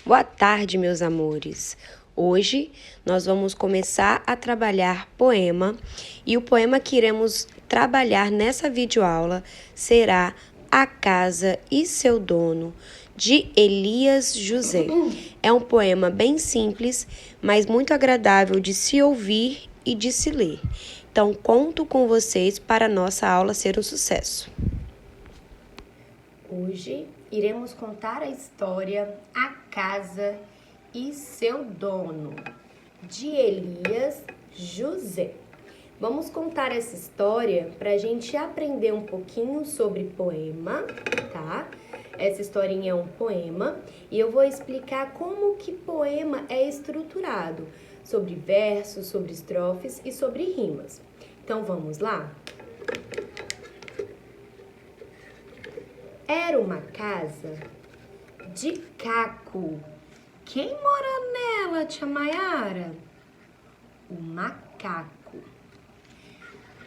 Boa tarde, meus amores. Hoje nós vamos começar a trabalhar poema e o poema que iremos trabalhar nessa videoaula será A Casa e Seu Dono, de Elias José. É um poema bem simples, mas muito agradável de se ouvir e de se ler. Então, conto com vocês para a nossa aula ser um sucesso. Hoje iremos contar a história A Casa e Seu Dono, de Elias José. Vamos contar essa história para a gente aprender um pouquinho sobre poema, tá? Essa historinha é um poema e eu vou explicar como que poema é estruturado, sobre versos, sobre estrofes e sobre rimas. Então vamos lá? Era uma casa de caco. Quem mora nela, tia Maiara? O macaco.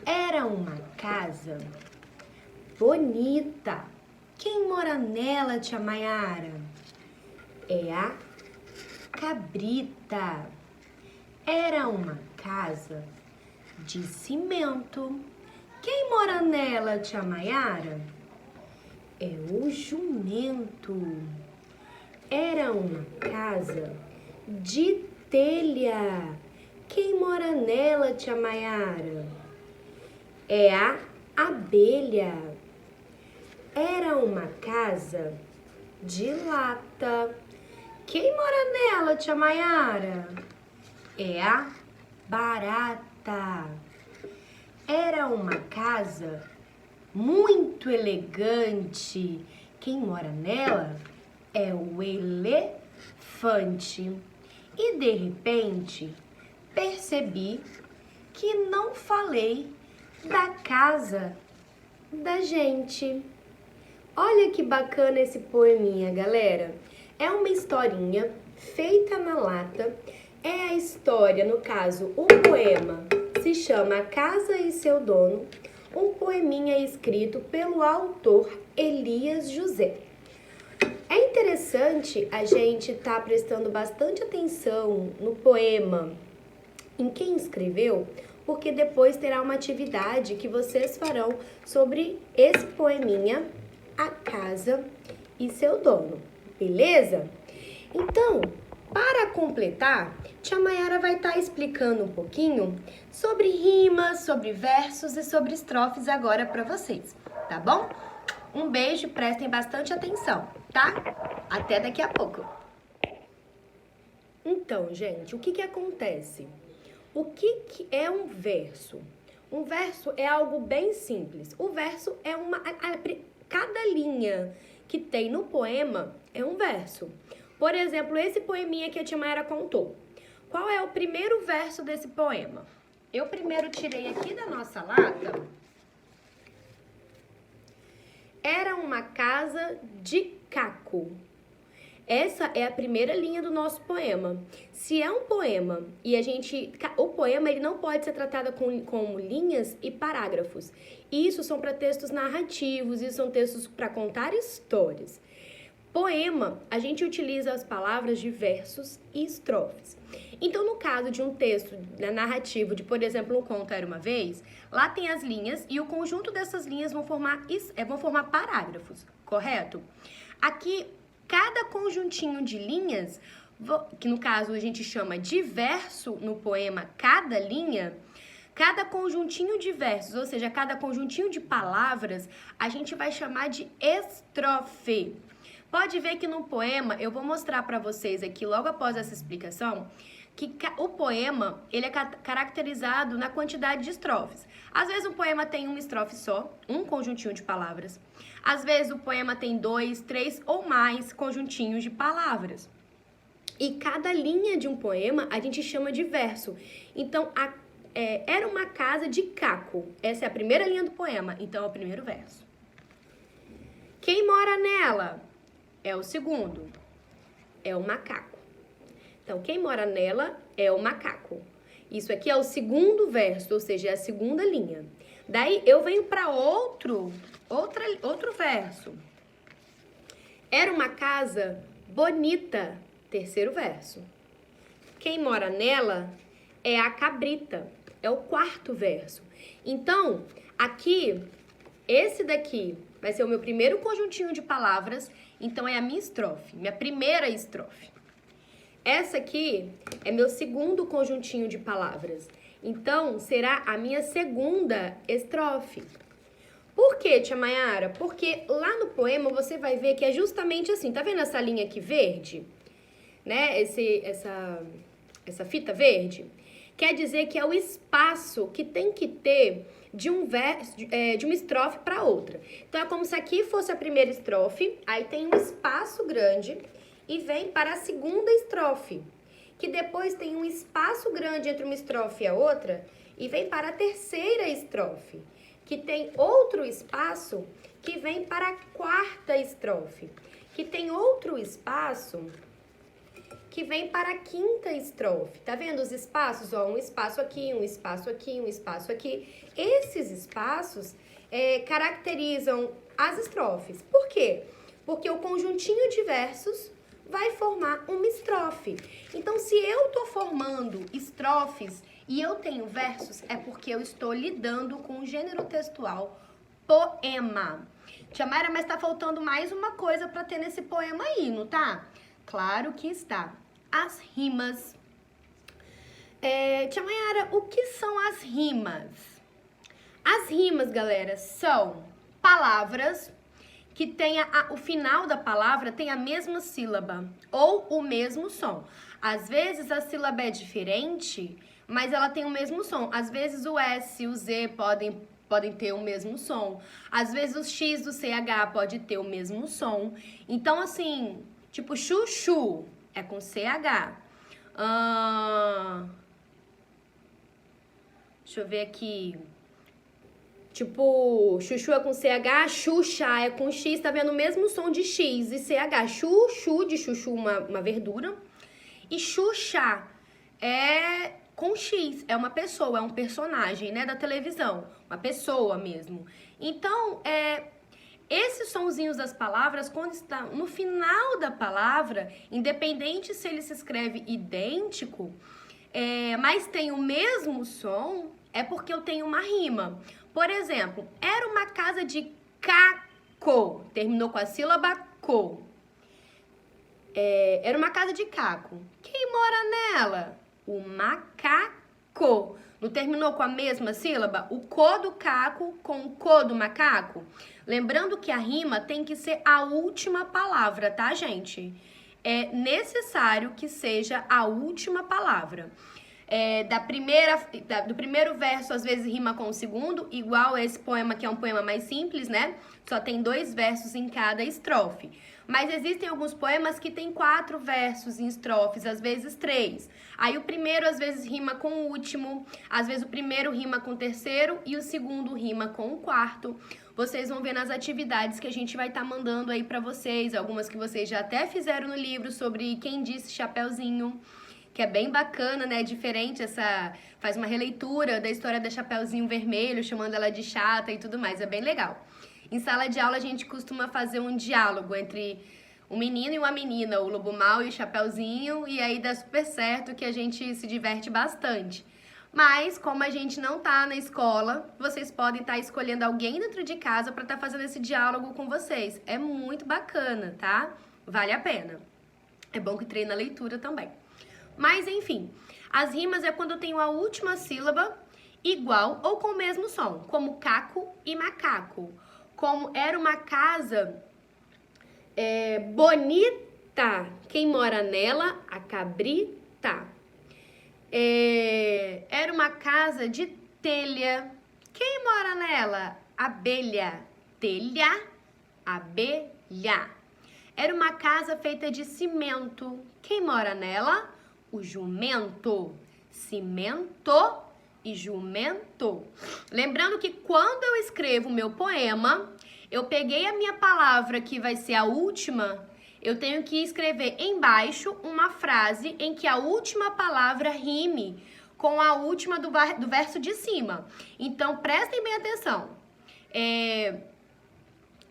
Era uma casa bonita. Quem mora nela, tia Maiara? É a cabrita. Era uma casa de cimento. Quem mora nela, tia Maiara? É o jumento. Era uma casa de telha. Quem mora nela, tia Maiara? É a abelha. Era uma casa de lata. Quem mora nela, tia Maiara? É a barata. Era uma casa muito elegante. Quem mora nela é o elefante. E de repente percebi que não falei da casa da gente. Olha que bacana esse poeminha, galera. É uma historinha feita na lata. É a história, no caso, o poema se chama A Casa e Seu Dono. Um poeminha escrito pelo autor Elias José. É interessante a gente estar prestando bastante atenção no poema, em quem escreveu, porque depois terá uma atividade que vocês farão sobre esse poeminha, A Casa e Seu Dono, beleza? Então, para completar, tia Maiara vai estar explicando um pouquinho sobre rimas, sobre versos e sobre estrofes agora para vocês, tá bom? Um beijo, prestem bastante atenção, tá? Até daqui a pouco. Então, gente, o que acontece? O que é um verso? Um verso é algo bem simples. O verso é cada linha que tem no poema é um verso. Por exemplo, esse poeminha que a tia Maiara contou. Qual é o primeiro verso desse poema? Eu primeiro tirei aqui da nossa lata. Era uma casa de caco. Essa é a primeira linha do nosso poema. Se é um poema e o poema ele não pode ser tratado como linhas e parágrafos. Isso são para textos narrativos, isso são textos para contar histórias. Poema, a gente utiliza as palavras de versos e estrofes. Então, no caso de um texto narrativo, de, por exemplo, Um Conto Era Uma Vez, lá tem as linhas e o conjunto dessas linhas vão formar parágrafos, correto? Aqui, cada conjuntinho de linhas, que no caso a gente chama de verso no poema, cada linha, cada conjuntinho de versos, ou seja, cada conjuntinho de palavras, a gente vai chamar de estrofe. Pode ver que no poema, eu vou mostrar para vocês aqui, logo após essa explicação, que o poema, ele é caracterizado na quantidade de estrofes. Às vezes o poema tem uma estrofe só, um conjuntinho de palavras. Às vezes o poema tem 2, 3 ou mais conjuntinhos de palavras. E cada linha de um poema a gente chama de verso. Então, era uma casa de caco. Essa é a primeira linha do poema, então é o primeiro verso. Quem mora nela? É o segundo, é o macaco. Então, quem mora nela é o macaco. Isso aqui é o segundo verso, ou seja, é a segunda linha. Daí, eu venho para outro verso. Era uma casa bonita. terceiro verso. Quem mora nela é a cabrita, é o quarto verso. Então, aqui, esse daqui vai ser o meu primeiro conjuntinho de palavras, então é a minha estrofe, minha primeira estrofe. Essa aqui é meu segundo conjuntinho de palavras, então será a minha segunda estrofe. Por quê, tia Mayara? Porque lá no poema você vai ver que é justamente assim, tá vendo essa linha aqui verde? Né? Essa fita verde? Quer dizer que é o espaço que tem que ter de uma estrofe para outra. Então, é como se aqui fosse a primeira estrofe, aí tem um espaço grande e vem para a segunda estrofe, que depois tem um espaço grande entre uma estrofe e a outra e vem para a terceira estrofe, que tem outro espaço que vem para a quarta estrofe, que tem outro espaço que vem para a quinta estrofe. Tá vendo os espaços? Ó, um espaço aqui, um espaço aqui, um espaço aqui. Esses espaços caracterizam as estrofes. Por quê? Porque o conjuntinho de versos vai formar uma estrofe. Então, se eu tô formando estrofes e eu tenho versos, é porque eu estou lidando com o gênero textual poema. Tia Mayra, mas tá faltando mais uma coisa para ter nesse poema aí, não tá? Claro que está. As rimas. Tia Mayara, o que são as rimas? As rimas, galera, são palavras que tem o final da palavra tem a mesma sílaba ou o mesmo som. Às vezes a sílaba é diferente, mas ela tem o mesmo som. Às vezes o S e o Z podem ter o mesmo som. Às vezes o X do CH pode ter o mesmo som. Então, assim, tipo chuchu é com CH. Deixa eu ver aqui. Tipo, chuchu é com CH, xuxa é com X, tá vendo o mesmo som de X e CH. Chuchu, de chuchu, uma verdura. E xuxa é com X, é uma pessoa, é um personagem, né, da televisão. Uma pessoa mesmo. Então, esses sonzinhos das palavras, quando está no final da palavra, independente se ele se escreve idêntico, mas tem o mesmo som, é porque eu tenho uma rima. Por exemplo, era uma casa de caco. Terminou com a sílaba co. Era uma casa de caco. Quem mora nela? O macaco. Não terminou com a mesma sílaba? O co do caco com o co do macaco? Lembrando que a rima tem que ser a última palavra, tá, gente? É necessário que seja a última palavra. Do primeiro verso, às vezes, rima com o segundo, igual esse poema, que é um poema mais simples, né? Só tem 2 versos em cada estrofe. Mas existem alguns poemas que tem 4 versos em estrofes, às vezes 3. Aí o primeiro, às vezes, rima com o último, às vezes o primeiro rima com o terceiro e o segundo rima com o quarto. Vocês vão ver nas atividades que a gente vai estar mandando aí pra vocês, algumas que vocês já até fizeram no livro sobre Quem Disse Chapeuzinho, que é bem bacana, né? Diferente faz uma releitura da história da Chapeuzinho Vermelho, chamando ela de chata e tudo mais, é bem legal. Em sala de aula a gente costuma fazer um diálogo entre um menino e uma menina, o Lobo Mau e o Chapeuzinho, e aí dá super certo que a gente se diverte bastante. Mas, como a gente não tá na escola, vocês podem estar escolhendo alguém dentro de casa para estar fazendo esse diálogo com vocês. É muito bacana, tá? Vale a pena. É bom que treina a leitura também. Mas, enfim, as rimas é quando eu tenho a última sílaba igual ou com o mesmo som, como caco e macaco. Como era uma casa bonita, quem mora nela? A cabrita. Era uma casa de telha, quem mora nela? Abelha. Telha, abelha. Era uma casa feita de cimento, quem mora nela? O jumento. Cimento e jumento. Lembrando que quando eu escrevo o meu poema, eu peguei a minha palavra que vai ser a última, eu tenho que escrever embaixo uma frase em que a última palavra rime com a última do verso de cima. Então, prestem bem atenção.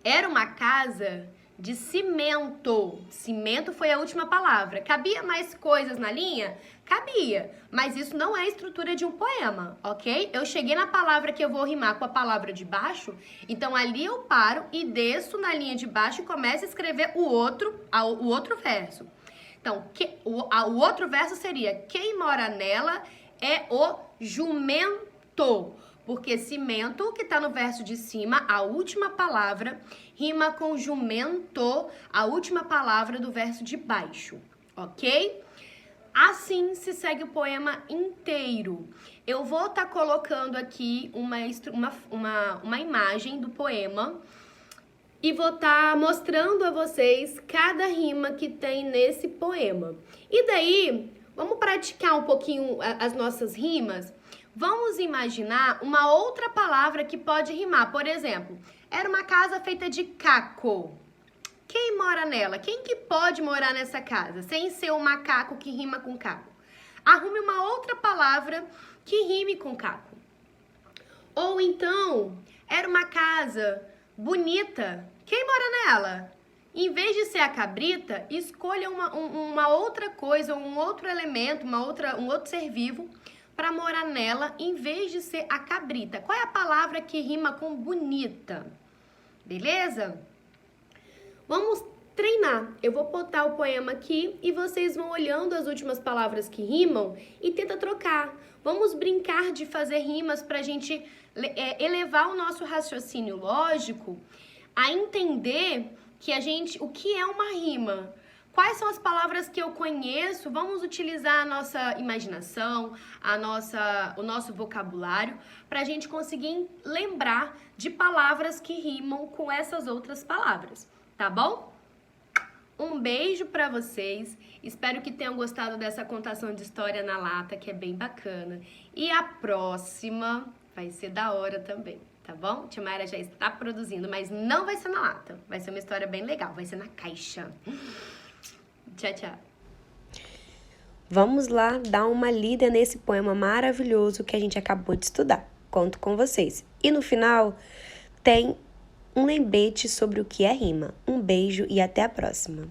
Era uma casa de cimento. Cimento foi a última palavra. Cabia mais coisas na linha? Cabia, mas isso não é a estrutura de um poema, ok? Eu cheguei na palavra que eu vou rimar com a palavra de baixo, então ali eu paro e desço na linha de baixo e começo a escrever o outro verso. Então, o outro verso seria: quem mora nela é o jumento. Porque cimento, que está no verso de cima, a última palavra, rima com jumento, a última palavra do verso de baixo, ok? Assim se segue o poema inteiro. Eu vou estar colocando aqui uma imagem do poema e vou estar mostrando a vocês cada rima que tem nesse poema. E daí, vamos praticar um pouquinho as nossas rimas? Vamos imaginar uma outra palavra que pode rimar. Por exemplo, era uma casa feita de caco. Quem mora nela? Quem que pode morar nessa casa? Sem ser o macaco que rima com caco. Arrume uma outra palavra que rime com caco. Ou então, era uma casa bonita. Quem mora nela? Em vez de ser a cabrita, escolha uma outra coisa, um outro elemento, um outro ser vivo para morar nela, em vez de ser a cabrita. Qual é a palavra que rima com bonita? Beleza? Vamos treinar. Eu vou botar o poema aqui e vocês vão olhando as últimas palavras que rimam e tenta trocar. Vamos brincar de fazer rimas para a gente elevar o nosso raciocínio lógico a entender o que é uma rima. Quais são as palavras que eu conheço? Vamos utilizar a nossa imaginação, o nosso vocabulário, para a gente conseguir lembrar de palavras que rimam com essas outras palavras, tá bom? Um beijo para vocês, espero que tenham gostado dessa contação de história na lata, que é bem bacana. E a próxima vai ser da hora também, tá bom? Tia Mayra já está produzindo, mas não vai ser na lata, vai ser uma história bem legal, vai ser na caixa. Tchau, tchau. Vamos lá dar uma lida nesse poema maravilhoso que a gente acabou de estudar. Conto com vocês. E no final tem um lembrete sobre o que é rima. Um beijo e até a próxima.